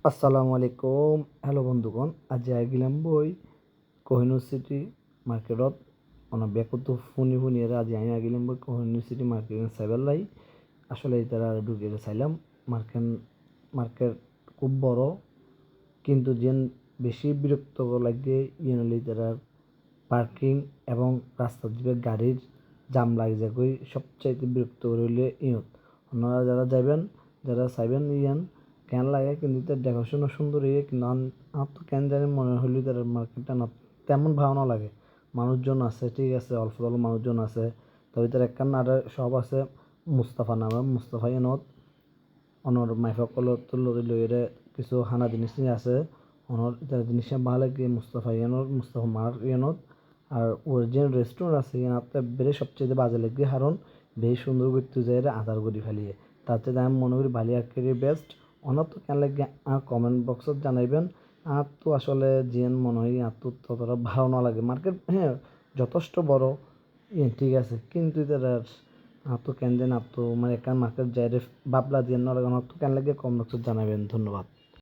আসসালামু আলাইকুম। হেল্ল' বন্ধুগণ, আজি গেলাম বই কোহিনুর সিটি মার্কেটত বেকতো ফুনি ফুনিয়ে আজি আমি গেলাম বই কোহিনুর সিটি মার্কেট সাইবার আসলে তারা ঢুকে চাইলাম। মার্কেট মার্কেট খুব বড়, কিন্তু যেন বেশি বিরক্ত লাগে ইয়ে হলে তারা পার্কিং এবং রাস্তা দিকে গাড়ির জাম লাগে যাকই সবচাইতে বিরক্ত হইলে ইয়ত আপনারা যারা যাবেন, যারা চাইবেন ইয়ান কেন লাগে, কিন্তু তার ডেকোরেশনও সুন্দর ইয়ে, কিন্তু আমার তো কেন জানি মনে হইলে তার মার্কেটটা না তেমন ভালো না লাগে। মানুষজন আছে, ঠিক আছে, অল্প অল্প মানুষজন আছে, তবে তার একখান আর সব আছে মুস্তাফা নামে। মুস্তাফা ইয়নত অনর মাইফকল লইরে কিছু হানা জিনিস নিয়ে আছে। অনর তার জিনিস ভালো লাগে মুস্তাফা ইয়ানোর, মুস্তাফা মার ইয়ানত। আর অরিজিনাল রেস্টুরেন্ট আছে ইয়াতে বেড়ে সবচেয়ে বাজে লাগে, কারণ বেশ সুন্দর করতে যায় আধার করি ফেলিয়ে। তাতে আমি মনে করি ভালি আর বেস্ট। অনার তো কেন লাগে আর কমেন্ট বক্সত জানাইবেন। আর তো আসলে জিয়ান মনে হয় আর তো ততটা ভালো না লাগে মার্কেট। হ্যাঁ, যথেষ্ট বড়, ঠিক আছে, কিন্তু তার আর তো কেন দেন আর তো মানে একটা মার্কেট যাই ভাবলা দিয়ে না লাগে, আমার তো কেন লাগে কমেন্ট বক্সত জানাবেন। ধন্যবাদ।